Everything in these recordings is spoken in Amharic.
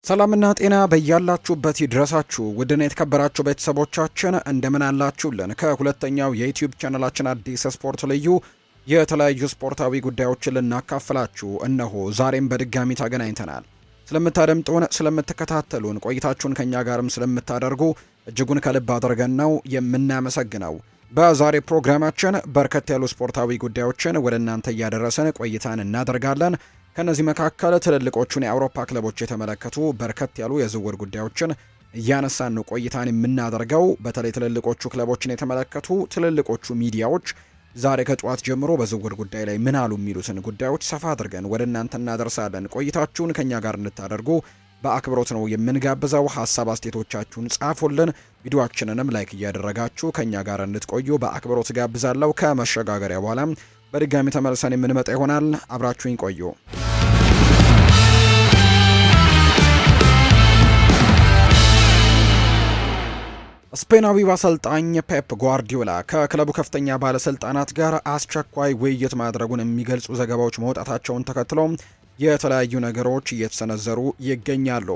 ሰላምና ጤና በያላችሁበት ይድረሳችሁ ውድና የተከበራችሁ ቤተሰቦቻችን እንደምን አላችሁልን? ከሁለተኛው የዩቲዩብ ቻናላችን አዲስ ስፖርት ልዩ የተለያዩ ስፖርታዊ ጉዳዮችን ልናካፍላችሁ እነሆ ዛሬም በድጋሚ ተገናኝተናል። ስለምታደምጡን፣ ስለምትከታተሉን፣ ቆይታችሁን ከኛ ጋርም ስለምታደርጉ እጅጉን ከልብ አድርገን ነው የምናመሰግነው። በዛሬ ፕሮግራማችን በርከት ያሉ ስፖርታዊ ጉዳዮችን ወደ እናንተ እያደረሰን ቆይታን እናደርጋለን። ከነዚህ መካከል ትልልቆቹን የአውሮፓ ክለቦች የተመለከቱ በርከት ያሉ የዝውውር ጉዳዮችን እያነሳን ነው ቆይታን የምናደርገው። በተለይ ትልልቆቹ ክለቦችን የተመለከቱ ትልልቆቹ ሚዲያዎች ዛሬ ከጠዋት ጀምሮ በዝውውር ጉዳይ ላይ ምን አሉ የሚሉትን ጉዳዮች ሰፋ አድርገን ወደ እናንተ እናደርሳለን። ቆይታችሁን ከኛ ጋር እንድታደርጉ በአክብሮት ነው የምንጋብዘው። ሀሳብ አስተያየቶቻችሁን ጻፉልን። ቪዲዮአችንንም ላይክ እያደረጋችሁ ከኛ ጋር እንድትቆዩ በአክብሮት ጋብዛለሁ። ከመሸጋገሪያ በኋላ በድጋሚ ተመልሰን የምንመጣ ይሆናል። አብራችሁኝ ቆዩ። ስፔናዊው አሰልጣኝ ፔፕ ጓርዲዮላ ከክለቡ ከፍተኛ ባለስልጣናት ጋር አስቸኳይ ውይይት ማድረጉን የሚገልጹ ዘገባዎች መውጣታቸውን ተከትሎ የተለያዩ ነገሮች እየተሰነዘሩ ይገኛሉ።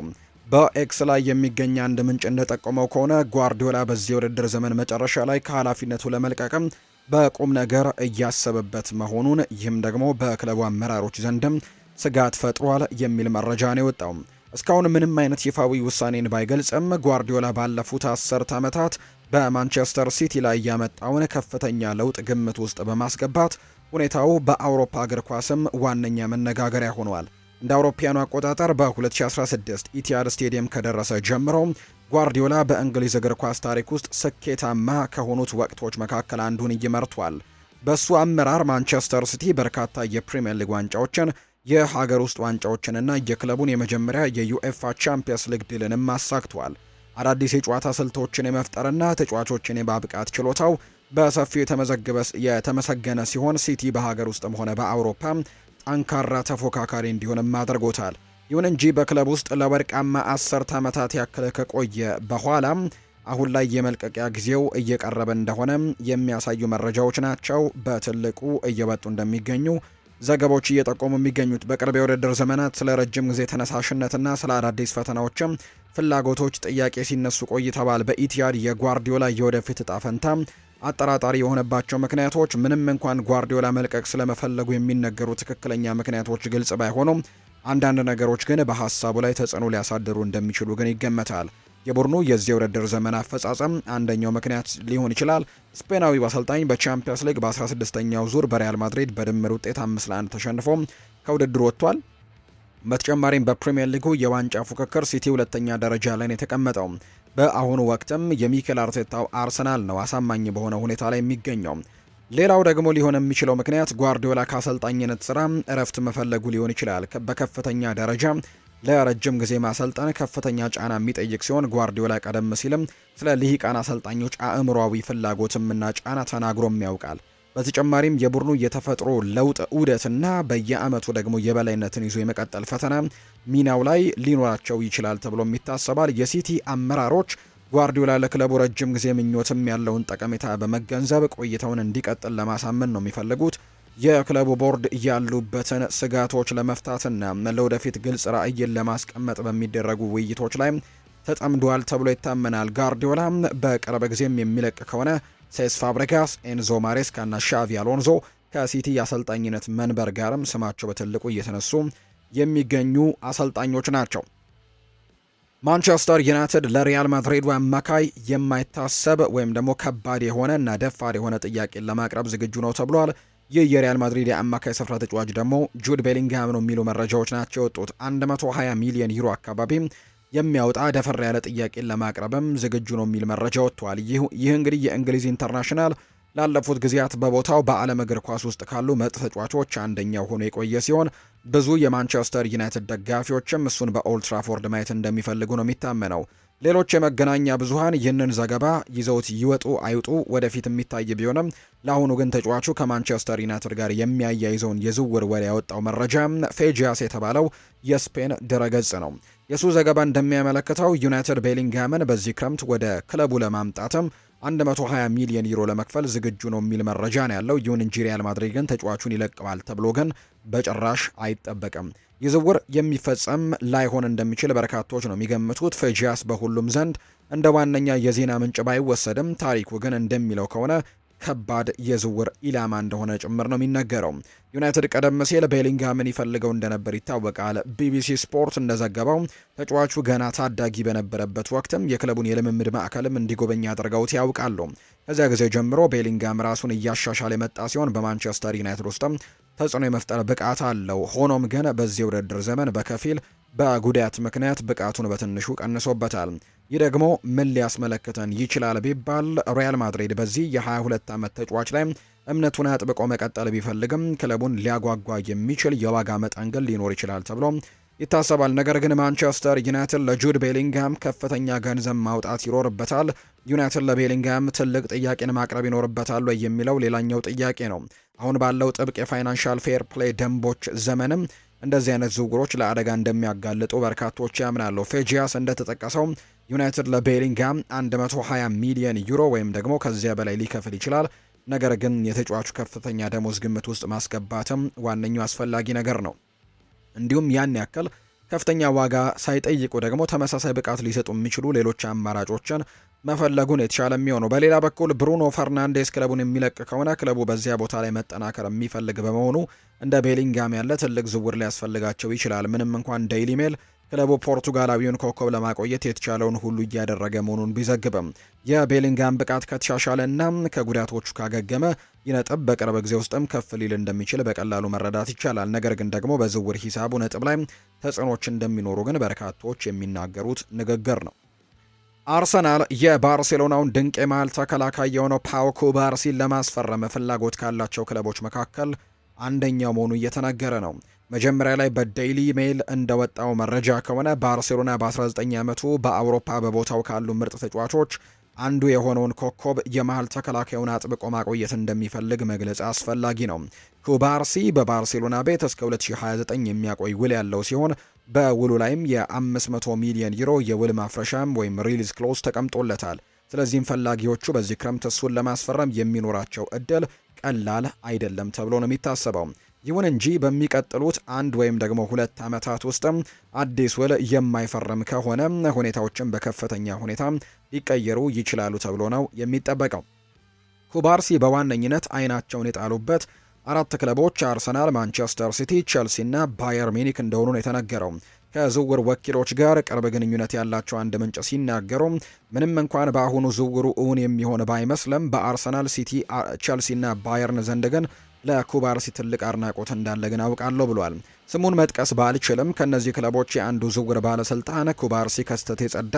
በኤክስ ላይ የሚገኝ አንድ ምንጭ እንደጠቆመው ከሆነ ጓርዲዮላ በዚህ የውድድር ዘመን መጨረሻ ላይ ከኃላፊነቱ ለመልቀቅም በቁም ነገር እያሰበበት መሆኑን፣ ይህም ደግሞ በክለቡ አመራሮች ዘንድም ስጋት ፈጥሯል የሚል መረጃ ነው የወጣው። እስካሁን ምንም አይነት ይፋዊ ውሳኔን ባይገልጽም ጓርዲዮላ ባለፉት 10 ዓመታት በማንቸስተር ሲቲ ላይ ያመጣውን ከፍተኛ ለውጥ ግምት ውስጥ በማስገባት ሁኔታው በአውሮፓ እግር ኳስም ዋነኛ መነጋገሪያ ሆኗል። እንደ አውሮፓውያኑ አቆጣጠር በ2016 ኢቲሃድ ስቴዲየም ከደረሰ ጀምሮ ጓርዲዮላ በእንግሊዝ እግር ኳስ ታሪክ ውስጥ ስኬታማ ከሆኑት ወቅቶች መካከል አንዱን ይመርቷል። በሱ አመራር ማንቸስተር ሲቲ በርካታ የፕሪሚየር ሊግ ዋንጫዎችን፣ የሀገር ውስጥ ዋንጫዎችንና የክለቡን የመጀመሪያ የዩኤፋ ቻምፒየንስ ሊግ ድልንም አሳክቷል። አዳዲስ የጨዋታ ስልቶችን የመፍጠርና ተጫዋቾችን የማብቃት ችሎታው በሰፊው የተመሰገነ ሲሆን ሲቲ በሀገር ውስጥም ሆነ በአውሮፓ ጠንካራ ተፎካካሪ እንዲሆንም አድርጎታል። ይሁን እንጂ በክለብ ውስጥ ለወርቃማ 10 ዓመታት ያክል ከቆየ በኋላ አሁን ላይ የመልቀቂያ ጊዜው እየቀረበ እንደሆነ የሚያሳዩ መረጃዎች ናቸው በትልቁ እየወጡ እንደሚገኙ ዘገባዎች እየጠቆሙ የሚገኙት። በቅርብ የውድድር ዘመናት ስለ ረጅም ጊዜ ተነሳሽነትና ስለ አዳዲስ ፈተናዎችም ፍላጎቶች ጥያቄ ሲነሱ ቆይተዋል። በኢቲሃድ የጓርዲዮላ የወደፊት እጣ ፈንታ አጠራጣሪ የሆነባቸው ምክንያቶች ምንም እንኳን ጓርዲዮላ መልቀቅ ስለመፈለጉ የሚነገሩ ትክክለኛ ምክንያቶች ግልጽ ባይሆኑም አንዳንድ ነገሮች ግን በሀሳቡ ላይ ተጽዕኖ ሊያሳድሩ እንደሚችሉ ግን ይገመታል። የቡድኑ የዚህ የውድድር ዘመን አፈጻጸም አንደኛው ምክንያት ሊሆን ይችላል። ስፔናዊው አሰልጣኝ በቻምፒየንስ ሊግ በ16ኛው ዙር በሪያል ማድሪድ በድምር ውጤት 5-1 ተሸንፎ ከውድድሩ ወጥቷል። በተጨማሪም በፕሪሚየር ሊጉ የዋንጫ ፉክክር ሲቲ ሁለተኛ ደረጃ ላይ ነው የተቀመጠው። በአሁኑ ወቅትም የሚኬል አርቴታው አርሰናል ነው አሳማኝ በሆነ ሁኔታ ላይ የሚገኘው። ሌላው ደግሞ ሊሆን የሚችለው ምክንያት ጓርዲዮላ ከአሰልጣኝነት ስራ እረፍት መፈለጉ ሊሆን ይችላል። በከፍተኛ ደረጃ ለረጅም ጊዜ ማሰልጠን ከፍተኛ ጫና የሚጠይቅ ሲሆን ጓርዲዮላ ቀደም ሲልም ስለ ልሂቃን አሰልጣኞች አእምሯዊ ፍላጎትምና ጫና ተናግሮም ያውቃል። በተጨማሪም የቡድኑ የተፈጥሮ ለውጥ ዑደትና በየአመቱ ደግሞ የበላይነትን ይዞ የመቀጠል ፈተና ሚናው ላይ ሊኖራቸው ይችላል ተብሎም ይታሰባል። የሲቲ አመራሮች ጓርዲዮላ ለክለቡ ረጅም ጊዜ ምኞትም ያለውን ጠቀሜታ በመገንዘብ ቆይታውን እንዲቀጥል ለማሳመን ነው የሚፈልጉት። የክለቡ ቦርድ ያሉበትን ስጋቶች ለመፍታትና ለወደፊት ግልጽ ራዕይን ለማስቀመጥ በሚደረጉ ውይይቶች ላይ ተጠምዷል ተብሎ ይታመናል። ጓርዲዮላ በቅርብ ጊዜም የሚለቅ ከሆነ ሴስ ፋብሪጋስ፣ ኤንዞ ማሬስካ እና ሻቪ አሎንዞ ከሲቲ የአሰልጣኝነት መንበር ጋርም ስማቸው በትልቁ እየተነሱ የሚገኙ አሰልጣኞች ናቸው። ማንቸስተር ዩናይትድ ለሪያል ማድሪድ አማካይ የማይታሰብ ወይም ደግሞ ከባድ የሆነ እና ደፋር የሆነ ጥያቄን ለማቅረብ ዝግጁ ነው ተብሏል። ይህ የሪያል ማድሪድ የአማካይ ስፍራ ተጫዋች ደግሞ ጁድ ቤሊንግሃም ነው የሚሉ መረጃዎች ናቸው የወጡት። 120 ሚሊዮን ዩሮ አካባቢ የሚያወጣ ደፈር ያለ ጥያቄን ለማቅረብም ዝግጁ ነው የሚል መረጃ ወጥቷል። ይህ እንግዲህ የእንግሊዝ ኢንተርናሽናል ላለፉት ጊዜያት በቦታው በዓለም እግር ኳስ ውስጥ ካሉ ምርጥ ተጫዋቾች አንደኛው ሆኖ የቆየ ሲሆን ብዙ የማንቸስተር ዩናይትድ ደጋፊዎችም እሱን በኦልድ ትራፎርድ ማየት እንደሚፈልጉ ነው የሚታመነው። ሌሎች የመገናኛ ብዙሃን ይህንን ዘገባ ይዘውት ይወጡ አይውጡ ወደፊት የሚታይ ቢሆንም ለአሁኑ ግን ተጫዋቹ ከማንቸስተር ዩናይትድ ጋር የሚያያይዘውን የዝውውር ወሬ ያወጣው መረጃ ፌጂያስ የተባለው የስፔን ድረገጽ ነው። የሱ ዘገባ እንደሚያመለክተው ዩናይትድ ቤሊንግሃምን በዚህ ክረምት ወደ ክለቡ ለማምጣትም 120 ሚሊዮን ዩሮ ለመክፈል ዝግጁ ነው የሚል መረጃ ነው ያለው። ይሁን እንጂ ሪያል ማድሪድ ግን ተጫዋቹን ይለቅባል ተብሎ ግን በጭራሽ አይጠበቅም። የዝውውር የሚፈጸም ላይሆን እንደሚችል በርካቶች ነው የሚገምቱት። ፌጂያስ በሁሉም ዘንድ እንደ ዋነኛ የዜና ምንጭ ባይወሰድም ታሪኩ ግን እንደሚለው ከሆነ ከባድ የዝውውር ኢላማ እንደሆነ ጭምር ነው የሚነገረው። ዩናይትድ ቀደም ሲል ቤሊንግሃምን ይፈልገው እንደነበር ይታወቃል። ቢቢሲ ስፖርት እንደዘገበው ተጫዋቹ ገና ታዳጊ በነበረበት ወቅትም የክለቡን የልምምድ ማዕከልም እንዲጎበኝ አድርገውት ያውቃሉ። ከዚያ ጊዜ ጀምሮ ቤሊንግሃም ራሱን እያሻሻለ የመጣ ሲሆን በማንቸስተር ዩናይትድ ውስጥም ተጽዕኖ የመፍጠር ብቃት አለው። ሆኖም ግን በዚህ ውድድር ዘመን በከፊል በጉዳት ምክንያት ብቃቱን በትንሹ ቀንሶበታል። ይህ ደግሞ ምን ሊያስመለክተን ይችላል ቢባል ሪያል ማድሪድ በዚህ የ22 ዓመት ተጫዋች ላይ እምነቱን አጥብቆ መቀጠል ቢፈልግም ክለቡን ሊያጓጓ የሚችል የዋጋ መጠን ግን ሊኖር ይችላል ተብሎ ይታሰባል። ነገር ግን ማንቸስተር ዩናይትድ ለጁድ ቤሊንግሃም ከፍተኛ ገንዘብ ማውጣት ይኖርበታል። ዩናይትድ ለቤሊንግሃም ትልቅ ጥያቄን ማቅረብ ይኖርበታል ወይ የሚለው ሌላኛው ጥያቄ ነው። አሁን ባለው ጥብቅ የፋይናንሻል ፌር ፕሌይ ደንቦች ዘመንም እንደዚህ አይነት ዝውውሮች ለአደጋ እንደሚያጋልጡ በርካቶች ያምናሉ። ፌጂያስ እንደተጠቀሰው ዩናይትድ ለቤሊንግሃም 120 ሚሊዮን ዩሮ ወይም ደግሞ ከዚያ በላይ ሊከፍል ይችላል። ነገር ግን የተጫዋቹ ከፍተኛ ደሞዝ ግምት ውስጥ ማስገባትም ዋነኛው አስፈላጊ ነገር ነው። እንዲሁም ያን ያክል ከፍተኛ ዋጋ ሳይጠይቁ ደግሞ ተመሳሳይ ብቃት ሊሰጡ የሚችሉ ሌሎች አማራጮችን መፈለጉን የተሻለ የሚሆነው። በሌላ በኩል ብሩኖ ፈርናንዴስ ክለቡን የሚለቅ ከሆነ ክለቡ በዚያ ቦታ ላይ መጠናከር የሚፈልግ በመሆኑ እንደ ቤሊንግሃም ያለ ትልቅ ዝውውር ሊያስፈልጋቸው ይችላል። ምንም እንኳን ዴይሊ ሜል ክለቡ ፖርቱጋላዊውን ኮከብ ለማቆየት የተቻለውን ሁሉ እያደረገ መሆኑን ቢዘግብም የቤሊንግሃም ብቃት ከተሻሻለና ከጉዳቶቹ ካገገመ ይህ ነጥብ በቅርብ ጊዜ ውስጥም ከፍ ሊል እንደሚችል በቀላሉ መረዳት ይቻላል። ነገር ግን ደግሞ በዝውውር ሂሳቡ ነጥብ ላይ ተጽዕኖች እንደሚኖሩ ግን በርካቶች የሚናገሩት ንግግር ነው። አርሰናል የባርሴሎናውን ድንቅ የመሃል ተከላካይ የሆነው ፓው ኩባርሲን ለማስፈረም ፍላጎት ካላቸው ክለቦች መካከል አንደኛው መሆኑ እየተነገረ ነው። መጀመሪያ ላይ በዴይሊ ሜል እንደወጣው መረጃ ከሆነ ባርሴሎና በ19 ዓመቱ በአውሮፓ በቦታው ካሉ ምርጥ ተጫዋቾች አንዱ የሆነውን ኮከብ የመሃል ተከላካዩን አጥብቆ ማቆየት እንደሚፈልግ መግለጽ አስፈላጊ ነው። ኩባርሲ በባርሴሎና ቤት እስከ 2029 የሚያቆይ ውል ያለው ሲሆን በውሉ ላይም የ500 ሚሊዮን ዩሮ የውል ማፍረሻም ወይም ሪሊዝ ክሎዝ ተቀምጦለታል። ስለዚህም ፈላጊዎቹ በዚህ ክረምት እሱን ለማስፈረም የሚኖራቸው እድል ቀላል አይደለም ተብሎ ነው የሚታሰበው። ይሁን እንጂ በሚቀጥሉት 1 ወይም ደግሞ 2 ዓመታት ውስጥም አዲስ ውል የማይፈርም ከሆነ ሁኔታዎችን በከፍተኛ ሁኔታ ሊቀየሩ ይችላሉ ተብሎ ነው የሚጠበቀው። ኩባርሲ በዋነኝነት አይናቸውን የጣሉበት 4 ክለቦች አርሰናል፣ ማንቸስተር ሲቲ፣ ቼልሲ እና ባየር ሚኒክ እንደሆኑ ነው የተነገረው። ከዝውውር ወኪሎች ጋር ቅርብ ግንኙነት ያላቸው አንድ ምንጭ ሲናገሩ ምንም እንኳን በአሁኑ ዝውውሩ እውን የሚሆን ባይመስልም በአርሰናል፣ ሲቲ፣ ቼልሲ እና ባየርን ዘንድ ግን ለኩባርሲ ትልቅ አድናቆት እንዳለ ግን አውቃለሁ ብሏል። ስሙን መጥቀስ ባልችልም ከነዚህ ክለቦች የአንዱ ዝውውር ባለስልጣን ኩባርሲ ከስተት የጸዳ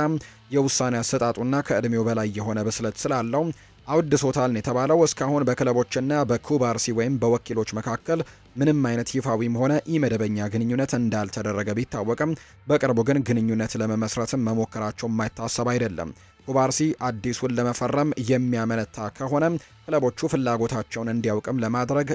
የውሳኔ አሰጣጡና ከእድሜው በላይ የሆነ ብስለት ስላለው አውድሶታል የተባለው እስካሁን በክለቦችና በኩባርሲ ወይም በወኪሎች መካከል ምንም አይነት ይፋዊም ሆነ ኢመደበኛ ግንኙነት እንዳልተደረገ ቢታወቅም በቅርቡ ግን ግንኙነት ለመመስረትም መሞከራቸው የማይታሰብ አይደለም። ኩባርሲ አዲሱን ለመፈረም የሚያመነታ ከሆነ ክለቦቹ ፍላጎታቸውን እንዲያውቅም ለማድረግ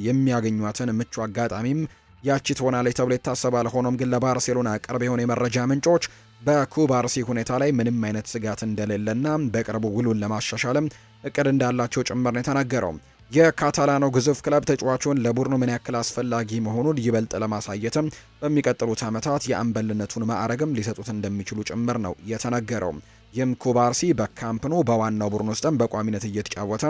የሚያገኟትን ምቹ አጋጣሚም ያቺ ትሆናለች ተብሎ ይታሰባል። ሆኖም ግን ለባርሴሎና ቅርብ የሆነ የመረጃ ምንጮች በኩባርሲ ሁኔታ ላይ ምንም አይነት ስጋት እንደሌለና በቅርቡ ውሉን ለማሻሻልም እቅድ እንዳላቸው ጭምር ነው የተናገረው። የካታላኖ ግዙፍ ክለብ ተጫዋቹን ለቡድኑ ምን ያክል አስፈላጊ መሆኑን ይበልጥ ለማሳየትም በሚቀጥሉት ዓመታት የአምበልነቱን ማዕረግም ሊሰጡት እንደሚችሉ ጭምር ነው የተነገረው። ይህም ኩባርሲ በካምፕኑ በዋናው ቡድን ውስጥም በቋሚነት እየተጫወተ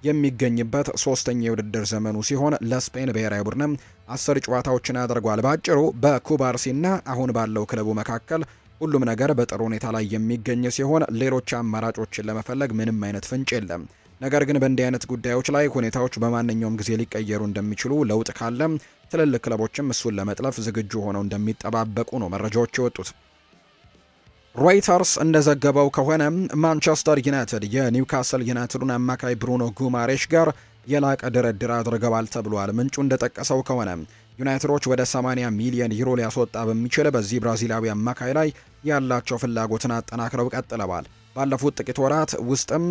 የሚገኝበት 3ኛ የውድድር ዘመኑ ሲሆን ለስፔን ብሔራዊ ቡድንም 10 ጨዋታዎችን አድርጓል። በአጭሩ በኩባርሲና አሁን ባለው ክለቡ መካከል ሁሉም ነገር በጥሩ ሁኔታ ላይ የሚገኝ ሲሆን ሌሎች አማራጮችን ለመፈለግ ምንም አይነት ፍንጭ የለም። ነገር ግን በእንዲህ አይነት ጉዳዮች ላይ ሁኔታዎች በማንኛውም ጊዜ ሊቀየሩ እንደሚችሉ፣ ለውጥ ካለ ትልልቅ ክለቦችም እሱን ለመጥለፍ ዝግጁ ሆነው እንደሚጠባበቁ ነው መረጃዎች የወጡት። ሮይተርስ እንደዘገበው ከሆነ ማንቸስተር ዩናይትድ የኒውካስል ዩናይትዱን አማካይ ብሩኖ ጉማሬሽ ጋር የላቀ ድርድር አድርገዋል ተብሏል። ምንጩ እንደጠቀሰው ከሆነ ዩናይትዶች ወደ 80 ሚሊዮን ዩሮ ሊያስወጣ በሚችል በዚህ ብራዚላዊ አማካይ ላይ ያላቸው ፍላጎትን አጠናክረው ቀጥለዋል። ባለፉት ጥቂት ወራት ውስጥም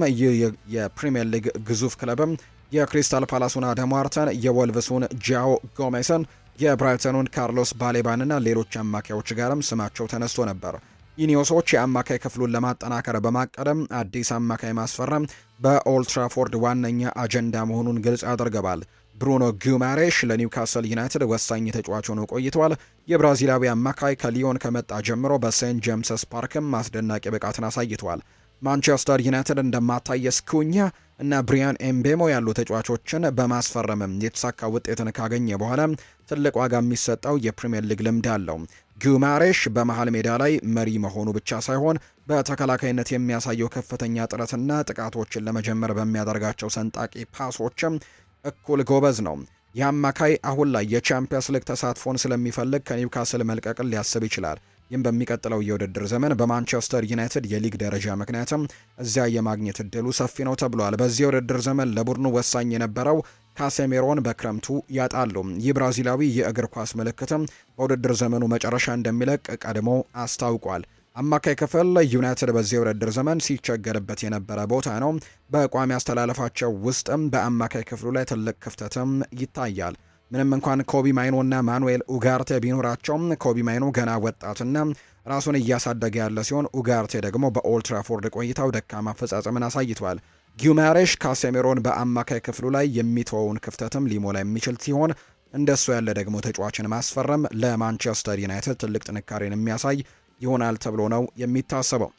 የፕሪሚየር ሊግ ግዙፍ ክለብም የክሪስታል ፓላሱን አደም ዋርተን፣ የወልቭሱን ጃኦ ጎሜስን፣ የብራይተኑን ካርሎስ ባሌባንና ሌሎች አማካዮች ጋርም ስማቸው ተነስቶ ነበር። ኢኒዮሶች የአማካይ ክፍሉን ለማጠናከር በማቀደም አዲስ አማካይ ማስፈረም በኦልትራፎርድ ዋነኛ አጀንዳ መሆኑን ግልጽ አድርገዋል። ብሩኖ ጉማሬሽ ለኒውካስል ዩናይትድ ወሳኝ ተጫዋች ሆኖ ቆይቷል። የብራዚላዊ አማካይ ከሊዮን ከመጣ ጀምሮ በሴንት ጄምስስ ፓርክም አስደናቂ ብቃትን አሳይቷል። ማንቸስተር ዩናይትድ እንደ ማታየስ ኩኛ እና ብሪያን ኤምቤሞ ያሉ ተጫዋቾችን በማስፈረምም የተሳካ ውጤትን ካገኘ በኋላ ትልቅ ዋጋ የሚሰጠው የፕሪምየር ሊግ ልምድ አለው። ጉማሬሽ በመሃል ሜዳ ላይ መሪ መሆኑ ብቻ ሳይሆን በተከላካይነት የሚያሳየው ከፍተኛ ጥረትና ጥቃቶችን ለመጀመር በሚያደርጋቸው ሰንጣቂ ፓሶችም እኩል ጎበዝ ነው። የአማካይ አሁን ላይ የቻምፒየንስ ሊግ ተሳትፎን ስለሚፈልግ ከኒውካስል መልቀቅን ሊያስብ ይችላል። ይህም በሚቀጥለው የውድድር ዘመን በማንቸስተር ዩናይትድ የሊግ ደረጃ ምክንያትም እዚያ የማግኘት እድሉ ሰፊ ነው ተብሏል። በዚህ የውድድር ዘመን ለቡድኑ ወሳኝ የነበረው ካሴሜሮን በክረምቱ ያጣሉ። ይህ ብራዚላዊ የእግር ኳስ ምልክትም በውድድር ዘመኑ መጨረሻ እንደሚለቅ ቀድሞ አስታውቋል። አማካይ ክፍል ዩናይትድ በዚህ የውድድር ዘመን ሲቸገርበት የነበረ ቦታ ነው። በቋሚ አስተላለፋቸው ውስጥም በአማካይ ክፍሉ ላይ ትልቅ ክፍተትም ይታያል። ምንም እንኳን ኮቢ ማይኖ እና ማኑኤል ኡጋርቴ ቢኖራቸውም ኮቢ ማይኖ ገና ወጣትና ራሱን እያሳደገ ያለ ሲሆን ኡጋርቴ ደግሞ በኦልትራፎርድ ቆይታው ደካማ አፈጻጸምን አሳይቷል። ጊማሬሽ ካሴሜሮን በአማካይ ክፍሉ ላይ የሚተወውን ክፍተትም ሊሞላ የሚችል ሲሆን እንደሱ ያለ ደግሞ ተጫዋችን ማስፈረም ለማንቸስተር ዩናይትድ ትልቅ ጥንካሬን የሚያሳይ ይሆናል ተብሎ ነው የሚታሰበው።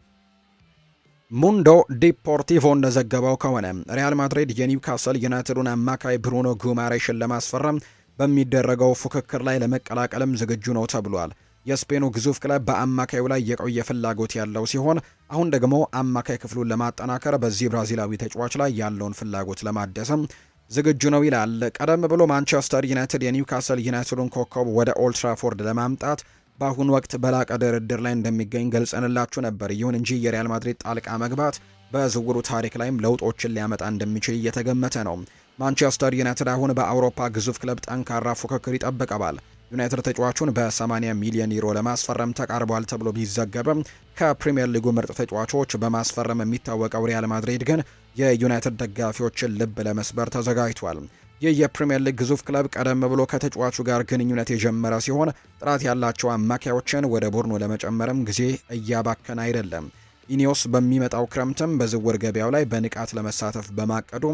ሙንዶ ዲፖርቲቮ እንደዘገበው ከሆነ ሪያል ማድሪድ የኒውካስል ዩናይትዱን አማካይ ብሩኖ ጉማሬሽን ለማስፈረም በሚደረገው ፉክክር ላይ ለመቀላቀልም ዝግጁ ነው ተብሏል። የስፔኑ ግዙፍ ክለብ በአማካዩ ላይ የቆየ ፍላጎት ያለው ሲሆን አሁን ደግሞ አማካይ ክፍሉን ለማጠናከር በዚህ ብራዚላዊ ተጫዋች ላይ ያለውን ፍላጎት ለማደስም ዝግጁ ነው ይላል። ቀደም ብሎ ማንቸስተር ዩናይትድ የኒውካስል ዩናይትዱን ኮከብ ወደ ኦልትራፎርድ ለማምጣት በአሁኑ ወቅት በላቀ ድርድር ላይ እንደሚገኝ ገልጸንላችሁ ነበር። ይሁን እንጂ የሪያል ማድሪድ ጣልቃ መግባት በዝውውሩ ታሪክ ላይም ለውጦችን ሊያመጣ እንደሚችል እየተገመተ ነው። ማንቸስተር ዩናይትድ አሁን በአውሮፓ ግዙፍ ክለብ ጠንካራ ፉክክር ይጠብቀዋል። ዩናይትድ ተጫዋቹን በ80 ሚሊዮን ዩሮ ለማስፈረም ተቃርቧል ተብሎ ቢዘገብም ከፕሪሚየር ሊጉ ምርጥ ተጫዋቾች በማስፈረም የሚታወቀው ሪያል ማድሪድ ግን የዩናይትድ ደጋፊዎችን ልብ ለመስበር ተዘጋጅቷል። ይህ የፕሪሚየር ሊግ ግዙፍ ክለብ ቀደም ብሎ ከተጫዋቹ ጋር ግንኙነት የጀመረ ሲሆን ጥራት ያላቸው አማካዮችን ወደ ቡድኑ ለመጨመርም ጊዜ እያባከነ አይደለም። ኢኒዮስ በሚመጣው ክረምትም በዝውውር ገበያው ላይ በንቃት ለመሳተፍ በማቀዱ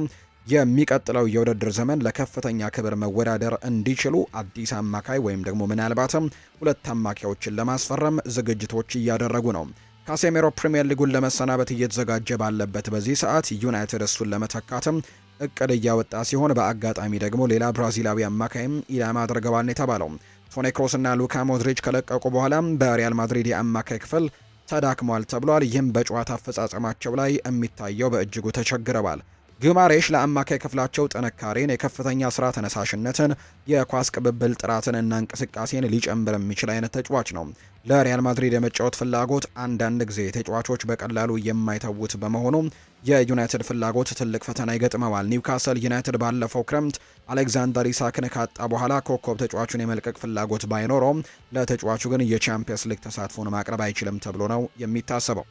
የሚቀጥለው የውድድር ዘመን ለከፍተኛ ክብር መወዳደር እንዲችሉ አዲስ አማካይ ወይም ደግሞ ምናልባትም ሁለት አማካዮችን ለማስፈረም ዝግጅቶች እያደረጉ ነው። ካሴሜሮ ፕሪሚየር ሊጉን ለመሰናበት እየተዘጋጀ ባለበት በዚህ ሰዓት ዩናይትድ እሱን ለመተካትም እቅድ እያወጣ ሲሆን በአጋጣሚ ደግሞ ሌላ ብራዚላዊ አማካይም ኢላማ አድርገዋል የተባለው ቶኒ ክሮስ እና ሉካ ሞድሪች ከለቀቁ በኋላ በሪያል ማድሪድ የአማካይ ክፍል ተዳክሟል ተብሏል። ይህም በጨዋታ አፈጻጸማቸው ላይ የሚታየው በእጅጉ ተቸግረዋል። ጉማሬሽ ለአማካይ ክፍላቸው ጥንካሬን፣ የከፍተኛ ስራ ተነሳሽነትን፣ የኳስ ቅብብል ጥራትን እና እንቅስቃሴን ሊጨምር የሚችል አይነት ተጫዋች ነው። ለሪያል ማድሪድ የመጫወት ፍላጎት አንዳንድ ጊዜ ተጫዋቾች በቀላሉ የማይተዉት በመሆኑ የዩናይትድ ፍላጎት ትልቅ ፈተና ይገጥመዋል። ኒውካስል ዩናይትድ ባለፈው ክረምት አሌክዛንደር ኢሳክን ካጣ በኋላ ኮከብ ተጫዋቹን የመልቀቅ ፍላጎት ባይኖረውም ለተጫዋቹ ግን የቻምፒየንስ ሊግ ተሳትፎን ማቅረብ አይችልም ተብሎ ነው የሚታሰበው።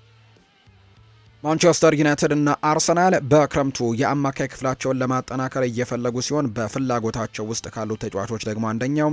ማንቸስተር ዩናይትድ እና አርሰናል በክረምቱ የአማካይ ክፍላቸውን ለማጠናከር እየፈለጉ ሲሆን በፍላጎታቸው ውስጥ ካሉት ተጫዋቾች ደግሞ አንደኛው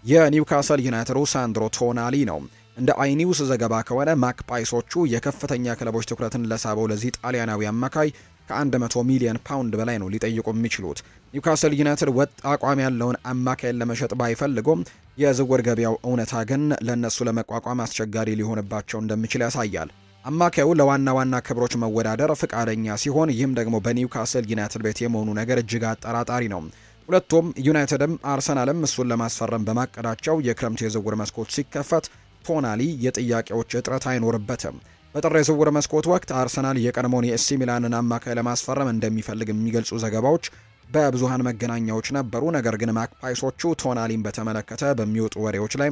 የኒውካስል ዩናይትዱ ሳንድሮ ቶናሊ ነው። እንደ አይኒውስ ዘገባ ከሆነ ማክፓይሶቹ የከፍተኛ ክለቦች ትኩረትን ለሳበው ለዚህ ጣሊያናዊ አማካይ ከ100 ሚሊዮን ፓውንድ በላይ ነው ሊጠይቁ የሚችሉት። ኒውካስል ዩናይትድ ወጥ አቋም ያለውን አማካይን ለመሸጥ ባይፈልጉም የዝውውር ገበያው እውነታ ግን ለእነሱ ለመቋቋም አስቸጋሪ ሊሆንባቸው እንደሚችል ያሳያል። አማካዩ ለዋና ዋና ክብሮች መወዳደር ፍቃደኛ ሲሆን ይህም ደግሞ በኒውካስል ዩናይትድ ቤት የመሆኑ ነገር እጅግ አጠራጣሪ ነው። ሁለቱም ዩናይትድም አርሰናልም እሱን ለማስፈረም በማቀዳቸው የክረምት የዝውውር መስኮት ሲከፈት ቶናሊ የጥያቄዎች እጥረት አይኖርበትም። በጥር የዝውውር መስኮት ወቅት አርሰናል የቀድሞውን የኤሲ ሚላንን አማካይ ለማስፈረም እንደሚፈልግ የሚገልጹ ዘገባዎች በብዙሃን መገናኛዎች ነበሩ። ነገር ግን ማክፓይሶቹ ቶናሊን በተመለከተ በሚወጡ ወሬዎች ላይ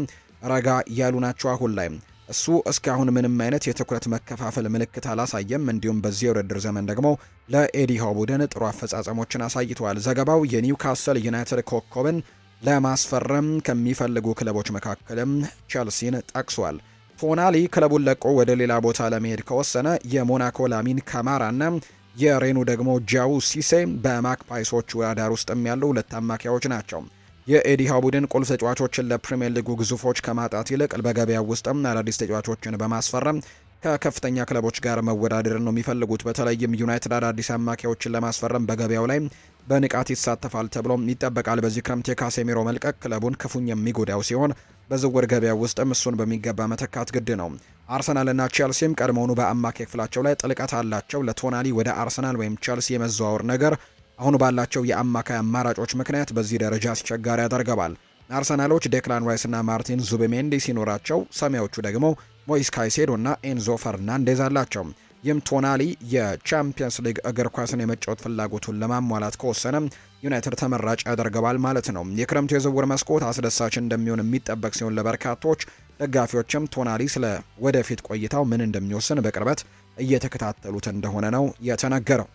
ረጋ ያሉ ናቸው። አሁን ላይ እሱ እስካሁን ምንም አይነት የትኩረት መከፋፈል ምልክት አላሳየም። እንዲሁም በዚህ የውድድር ዘመን ደግሞ ለኤዲሃው ቡድን ጥሩ አፈጻጸሞችን አሳይተዋል። ዘገባው የኒውካስል ዩናይትድ ኮከብን ለማስፈረም ከሚፈልጉ ክለቦች መካከልም ቸልሲን ጠቅሷል። ቶናሊ ክለቡን ለቆ ወደ ሌላ ቦታ ለመሄድ ከወሰነ የሞናኮ ላሚን ካማራና የሬኑ ደግሞ ጃው ሲሴ በማክፓይሶቹ ራዳር ውስጥም ያሉ ሁለት አማካዮች ናቸው። የኤዲሃው ቡድን ቁልፍ ተጫዋቾችን ለፕሪሚየር ሊጉ ግዙፎች ከማጣት ይልቅ በገበያው ውስጥም አዳዲስ ተጫዋቾችን በማስፈረም ከከፍተኛ ክለቦች ጋር መወዳደር ነው የሚፈልጉት። በተለይም ዩናይትድ አዳዲስ አማካዮችን ለማስፈረም በገበያው ላይ በንቃት ይሳተፋል ተብሎ ይጠበቃል። በዚህ ክረምት የካሴሚሮ መልቀቅ ክለቡን ክፉኛ የሚጎዳው ሲሆን በዝውውር ገበያው ውስጥም እሱን በሚገባ መተካት ግድ ነው። አርሰናልና ቼልሲም ቀድሞውኑ በአማካይ ክፍላቸው ላይ ጥልቀት አላቸው። ለቶናሊ ወደ አርሰናል ወይም ቼልሲ የመዘዋወር ነገር አሁን ባላቸው የአማካይ አማራጮች ምክንያት በዚህ ደረጃ አስቸጋሪ ያደርገዋል። አርሰናሎች ዴክላን ራይስ እና ማርቲን ዙቢሜንዲ ሲኖራቸው፣ ሰማያዎቹ ደግሞ ሞይስ ካይሴዶ እና ኤንዞ ፈርናንዴዝ አላቸው። ይህም ቶናሊ የቻምፒየንስ ሊግ እግር ኳስን የመጫወት ፍላጎቱን ለማሟላት ከወሰነ ዩናይትድ ተመራጭ ያደርገዋል ማለት ነው። የክረምቱ የዝውውር መስኮት አስደሳች እንደሚሆን የሚጠበቅ ሲሆን ለበርካቶች ደጋፊዎችም ቶናሊ ስለ ወደፊት ቆይታው ምን እንደሚወስን በቅርበት እየተከታተሉት እንደሆነ ነው የተነገረው።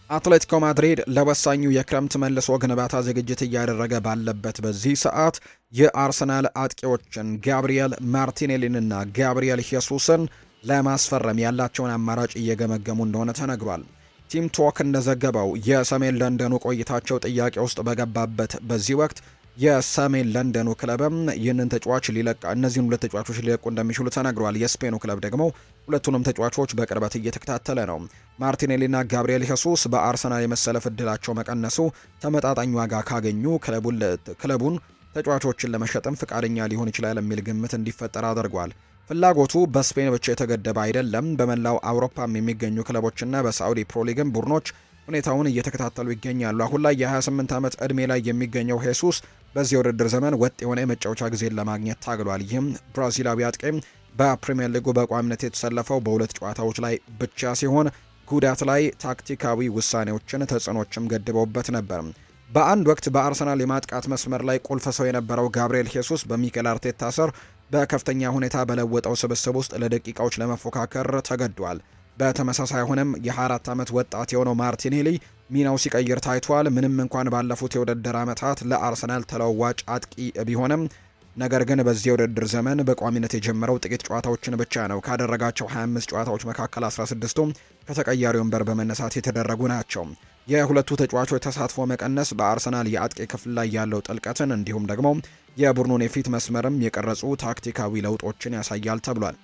አትሌቲኮ ማድሪድ ለወሳኙ የክረምት መልሶ ግንባታ ዝግጅት እያደረገ ባለበት በዚህ ሰዓት የአርሰናል አጥቂዎችን ጋብሪኤል ማርቲኔሊንና ጋብሪኤል ሄሱስን ለማስፈረም ያላቸውን አማራጭ እየገመገሙ እንደሆነ ተነግሯል። ቲም ቶክ እንደዘገበው የሰሜን ለንደኑ ቆይታቸው ጥያቄ ውስጥ በገባበት በዚህ ወቅት የሰሜን ለንደኑ ክለብም ይህንን ተጫዋች እነዚህን ሁለት ተጫዋቾች ሊለቁ እንደሚችሉ ተነግሯል። የስፔኑ ክለብ ደግሞ ሁለቱንም ተጫዋቾች በቅርበት እየተከታተለ ነው። ማርቲኔሊና ጋብሪኤል ሄሱስ በአርሰናል የመሰለፍ እድላቸው መቀነሱ ተመጣጣኝ ዋጋ ካገኙ ክለቡን ተጫዋቾችን ለመሸጥም ፍቃደኛ ሊሆን ይችላል የሚል ግምት እንዲፈጠር አድርጓል። ፍላጎቱ በስፔን ብቻ የተገደበ አይደለም። በመላው አውሮፓም የሚገኙ ክለቦችና በሳዑዲ ፕሮሊግም ቡድኖች ሁኔታውን እየተከታተሉ ይገኛሉ። አሁን ላይ የ28 ዓመት ዕድሜ ላይ የሚገኘው ሄሱስ በዚህ የውድድር ዘመን ወጥ የሆነ የመጫወቻ ጊዜን ለማግኘት ታግሏል። ይህም ብራዚላዊ አጥቂም በፕሪሚየር ሊጉ በቋሚነት የተሰለፈው በሁለት ጨዋታዎች ላይ ብቻ ሲሆን ጉዳት ላይ ታክቲካዊ ውሳኔዎችን ተጽዕኖችም ገድበውበት ነበር። በአንድ ወቅት በአርሰናል የማጥቃት መስመር ላይ ቁልፍ ሰው የነበረው ጋብሪኤል ሄሱስ በሚኬል አርቴታ ስር በከፍተኛ ሁኔታ በለወጠው ስብስብ ውስጥ ለደቂቃዎች ለመፎካከር ተገዷል። በተመሳሳይ ሆነም የ24 ዓመት ወጣት የሆነው ማርቲኔሊ ሚናው ሲቀይር ታይቷል። ምንም እንኳን ባለፉት የውድድር ዓመታት ለአርሰናል ተለዋጭ አጥቂ ቢሆንም ነገር ግን በዚህ የውድድር ዘመን በቋሚነት የጀመረው ጥቂት ጨዋታዎችን ብቻ ነው። ካደረጋቸው 25 ጨዋታዎች መካከል 16ቱ ከተቀያሪ ወንበር በመነሳት የተደረጉ ናቸው። የሁለቱ ተጫዋቾች ተሳትፎ መቀነስ በአርሰናል የአጥቂ ክፍል ላይ ያለው ጥልቀትን እንዲሁም ደግሞ የቡድኑን የፊት መስመርም የቀረጹ ታክቲካዊ ለውጦችን ያሳያል ተብሏል።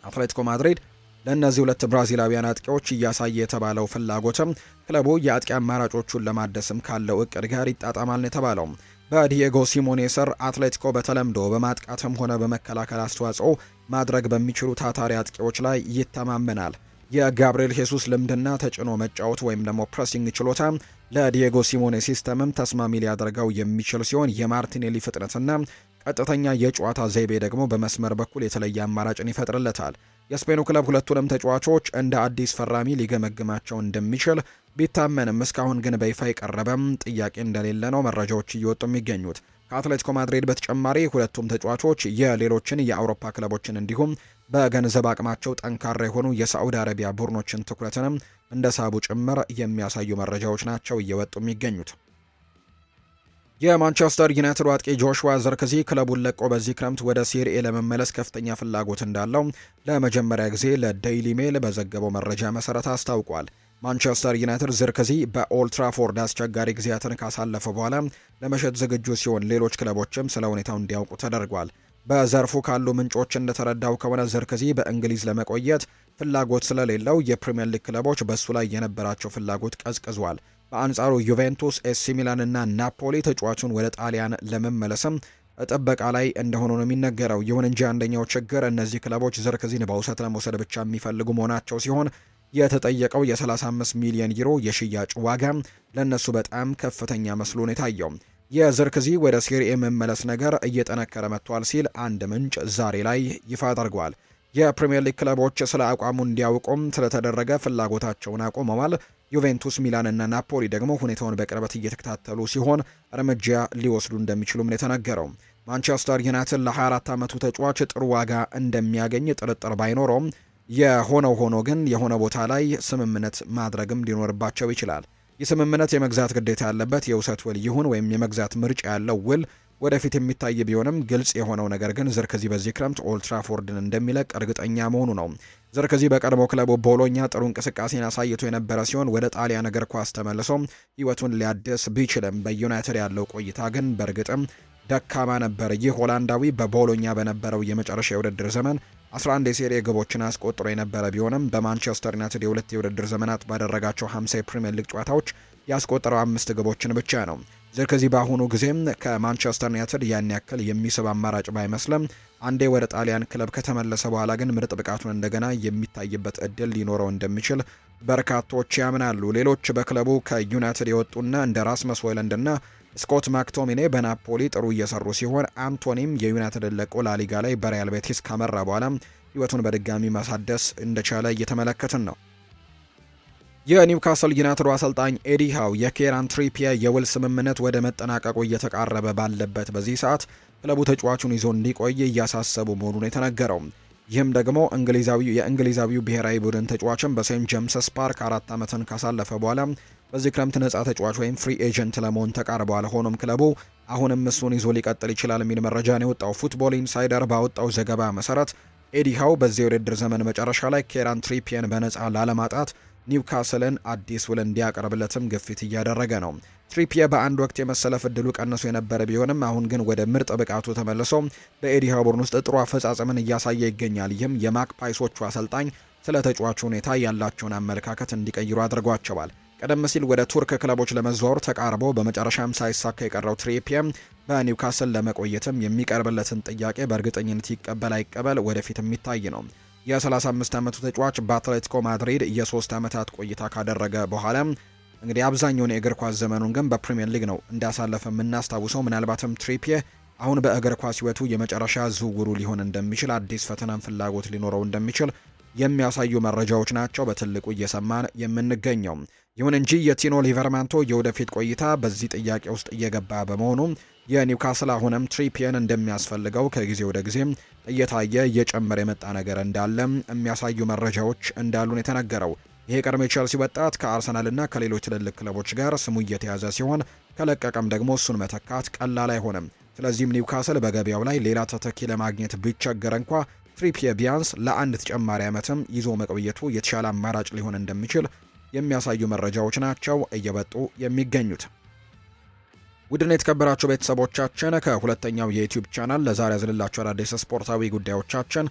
አትሌቲኮ ማድሪድ ለእነዚህ ሁለት ብራዚላዊያን አጥቂዎች እያሳየ የተባለው ፍላጎትም ክለቡ የአጥቂ አማራጮቹን ለማደስም ካለው እቅድ ጋር ይጣጣማል ነው የተባለው። በዲየጎ ሲሞኔ ስር አትሌቲኮ በተለምዶ በማጥቃትም ሆነ በመከላከል አስተዋጽኦ ማድረግ በሚችሉ ታታሪ አጥቂዎች ላይ ይተማመናል። የጋብሪኤል ሄሱስ ልምድና ተጭኖ መጫወት ወይም ደግሞ ፕሬሲንግ ችሎታ ለዲየጎ ሲሞኔ ሲስተምም ተስማሚ ሊያደርገው የሚችል ሲሆን የማርቲኔሊ ፍጥነትና ቀጥተኛ የጨዋታ ዘይቤ ደግሞ በመስመር በኩል የተለየ አማራጭን ይፈጥርለታል። የስፔኑ ክለብ ሁለቱንም ተጫዋቾች እንደ አዲስ ፈራሚ ሊገመግማቸው እንደሚችል ቢታመንም እስካሁን ግን በይፋ የቀረበም ጥያቄ እንደሌለ ነው መረጃዎች እየወጡ የሚገኙት። ከአትሌቲኮ ማድሪድ በተጨማሪ ሁለቱም ተጫዋቾች የሌሎችን የአውሮፓ ክለቦችን እንዲሁም በገንዘብ አቅማቸው ጠንካራ የሆኑ የሳዑዲ አረቢያ ቡድኖችን ትኩረትንም እንደ ሳቡ ጭምር የሚያሳዩ መረጃዎች ናቸው እየወጡ የሚገኙት። የማንቸስተር ዩናይትድ አጥቂ ጆሹዋ ዘርክዚ ክለቡን ለቆ በዚህ ክረምት ወደ ሴሪኤ ለመመለስ ከፍተኛ ፍላጎት እንዳለው ለመጀመሪያ ጊዜ ለዴይሊ ሜል በዘገበው መረጃ መሰረት አስታውቋል። ማንቸስተር ዩናይትድ ዘርክዚ በኦልትራፎርድ አስቸጋሪ ጊዜያትን ካሳለፈ በኋላ ለመሸጥ ዝግጁ ሲሆን ሌሎች ክለቦችም ስለ ሁኔታው እንዲያውቁ ተደርጓል። በዘርፉ ካሉ ምንጮች እንደተረዳው ከሆነ ዘርክዚ በእንግሊዝ ለመቆየት ፍላጎት ስለሌለው የፕሪሚየር ሊግ ክለቦች በሱ ላይ የነበራቸው ፍላጎት ቀዝቅዟል። በአንጻሩ ዩቬንቱስ፣ ኤሲ ሚላን እና ናፖሊ ተጫዋቹን ወደ ጣሊያን ለመመለስም ጥበቃ ላይ እንደሆኑ ነው የሚነገረው። ይሁን እንጂ አንደኛው ችግር እነዚህ ክለቦች ዘርክዚን በውሰት ለመውሰድ ብቻ የሚፈልጉ መሆናቸው ሲሆን የተጠየቀው የ35 ሚሊዮን ዩሮ የሽያጭ ዋጋ ለነሱ በጣም ከፍተኛ መስሎ ነው የታየው። የዘርክዚ ወደ ሴሪኤ መመለስ ነገር እየጠነከረ መጥቷል ሲል አንድ ምንጭ ዛሬ ላይ ይፋ አድርጓል። የፕሪሚየር ሊግ ክለቦች ስለ አቋሙ እንዲያውቁም ስለተደረገ ፍላጎታቸውን አቁመዋል። ዩቬንቱስ፣ ሚላን እና ናፖሊ ደግሞ ሁኔታውን በቅርበት እየተከታተሉ ሲሆን እርምጃ ሊወስዱ እንደሚችሉም ነው የተነገረው። ማንቸስተር ዩናይትድ ለ24 ዓመቱ ተጫዋች ጥሩ ዋጋ እንደሚያገኝ ጥርጥር ባይኖረውም የሆነው ሆኖ ግን የሆነ ቦታ ላይ ስምምነት ማድረግም ሊኖርባቸው ይችላል። ይህ ስምምነት የመግዛት ግዴታ ያለበት የውሰት ውል ይሁን ወይም የመግዛት ምርጫ ያለው ውል ወደፊት የሚታይ ቢሆንም ግልጽ የሆነው ነገር ግን ዝርክዚ በዚህ ክረምት ኦልድ ትራፎርድን እንደሚለቅ እርግጠኛ መሆኑ ነው። ዝርክዚ በቀድሞ ክለቡ ቦሎኛ ጥሩ እንቅስቃሴን አሳይቶ የነበረ ሲሆን ወደ ጣሊያን እግር ኳስ ተመልሶ ሕይወቱን ሊያድስ ቢችልም በዩናይትድ ያለው ቆይታ ግን በእርግጥም ደካማ ነበር። ይህ ሆላንዳዊ በቦሎኛ በነበረው የመጨረሻ የውድድር ዘመን 11 የሴሪ ግቦችን አስቆጥሮ የነበረ ቢሆንም በማንቸስተር ዩናይትድ የሁለት የውድድር ዘመናት ባደረጋቸው 50 የፕሪሚየር ሊግ ጨዋታዎች ያስቆጠረው 5 ግቦችን ብቻ ነው። ዝርክዚ በአሁኑ ጊዜም ከማንቸስተር ዩናይትድ ያን ያክል የሚስብ አማራጭ ባይመስልም አንዴ ወደ ጣሊያን ክለብ ከተመለሰ በኋላ ግን ምርጥ ብቃቱን እንደገና የሚታይበት እድል ሊኖረው እንደሚችል በርካቶች ያምናሉ። ሌሎች በክለቡ ከዩናይትድ የወጡና እንደ ራስመስ ሆይሉንድና ስኮት ማክቶሚኔ በናፖሊ ጥሩ እየሰሩ ሲሆን አንቶኒም የዩናይትድን ለቆ ላሊጋ ላይ በሪያል ቤቲስ ካመራ በኋላ ሕይወቱን በድጋሚ ማሳደስ እንደቻለ እየተመለከትን ነው። የኒውካስል ዩናይትድ አሰልጣኝ ኤዲ ሃው የኬራን ትሪፒየ የውል ስምምነት ወደ መጠናቀቁ እየተቃረበ ባለበት በዚህ ሰዓት ክለቡ ተጫዋቹን ይዞ እንዲቆይ እያሳሰቡ መሆኑን የተነገረው። ይህም ደግሞ የእንግሊዛዊው ብሔራዊ ቡድን ተጫዋችን በሴንት ጄምስስ ፓርክ 4 ዓመትን ካሳለፈ በኋላ በዚህ ክረምት ነጻ ተጫዋች ወይም ፍሪ ኤጀንት ለመሆን ተቃርበዋል። ሆኖም ክለቡ አሁንም እሱን ይዞ ሊቀጥል ይችላል የሚል መረጃ ነው የወጣው። ፉትቦል ኢንሳይደር ባወጣው ዘገባ መሰረት ኤዲ ሃው በዚህ የውድድር ዘመን መጨረሻ ላይ ኬራን ትሪፒየን በነጻ ላለማጣት ኒውካስልን አዲስ ውል እንዲያቀርብለትም ግፊት እያደረገ ነው። ትሪፒየ በአንድ ወቅት የመሰለፍ እድሉ ቀንሶ የነበረ ቢሆንም አሁን ግን ወደ ምርጥ ብቃቱ ተመልሶ በኤዲ ሃው ቡድን ውስጥ ጥሩ አፈጻጸምን እያሳየ ይገኛል። ይህም የማክፓይሶቹ አሰልጣኝ ስለ ተጫዋቹ ሁኔታ ያላቸውን አመለካከት እንዲቀይሩ አድርጓቸዋል። ቀደም ሲል ወደ ቱርክ ክለቦች ለመዘዋወር ተቃርቦ በመጨረሻም ሳይሳካ የቀረው ትሪፒየ በኒውካስል ለመቆየትም የሚቀርብለትን ጥያቄ በእርግጠኝነት ይቀበል አይቀበል ወደፊት የሚታይ ነው። የ35 ዓመቱ ተጫዋች በአትሌቲኮ ማድሪድ የ3 ዓመታት ቆይታ ካደረገ በኋላ እንግዲህ አብዛኛውን የእግር ኳስ ዘመኑን ግን በፕሪሚየር ሊግ ነው እንዳሳለፈ የምናስታውሰው። ምናልባትም ትሪፒየ አሁን በእግር ኳስ ሕይወቱ የመጨረሻ ዝውውሩ ሊሆን እንደሚችል፣ አዲስ ፈተናን ፍላጎት ሊኖረው እንደሚችል የሚያሳዩ መረጃዎች ናቸው በትልቁ እየሰማን የምንገኘው። ይሁን እንጂ የቲኖ ሊቨርማንቶ የወደፊት ቆይታ በዚህ ጥያቄ ውስጥ እየገባ በመሆኑ የኒውካስል አሁንም ትሪፒየን እንደሚያስፈልገው ከጊዜ ወደ ጊዜ እየታየ እየጨመረ የመጣ ነገር እንዳለ የሚያሳዩ መረጃዎች እንዳሉን የተነገረው። ይሄ ቀድሞ ቼልሲ ወጣት ከአርሰናልና ከሌሎች ትልልቅ ክለቦች ጋር ስሙ እየተያዘ ሲሆን ከለቀቀም ደግሞ እሱን መተካት ቀላል አይሆንም። ስለዚህም ኒውካስል በገበያው ላይ ሌላ ተተኪ ለማግኘት ቢቸገር እንኳ ትሪፒየ ቢያንስ ለአንድ ተጨማሪ ዓመትም ይዞ መቆየቱ የተሻለ አማራጭ ሊሆን እንደሚችል የሚያሳዩ መረጃዎች ናቸው እየወጡ የሚገኙት። ውድና የተከበራችሁ ቤተሰቦቻችን ከሁለተኛው የዩቲዩብ ቻናል ለዛሬ ያዝልላችሁ አዳዲስ ስፖርታዊ ጉዳዮቻችን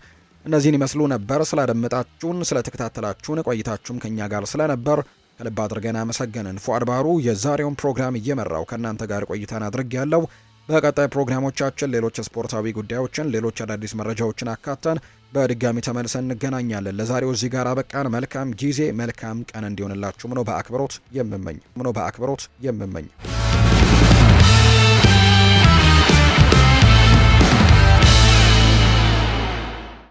እነዚህን ይመስሉ ነበር። ስላደመጣችሁን፣ ስለተከታተላችሁን ቆይታችሁም ከኛ ጋር ስለነበር ከልብ አድርገን አመሰገንን። ፉአድ ባህሩ የዛሬውን ፕሮግራም እየመራው ከእናንተ ጋር ቆይታን አድርጌያለሁ። በቀጣይ ፕሮግራሞቻችን ሌሎች ስፖርታዊ ጉዳዮችን፣ ሌሎች አዳዲስ መረጃዎችን አካተን በድጋሚ ተመልሰን እንገናኛለን። ለዛሬው እዚህ ጋር አበቃን። መልካም ጊዜ፣ መልካም ቀን እንዲሆንላችሁ ነው በአክብሮት የምመኝ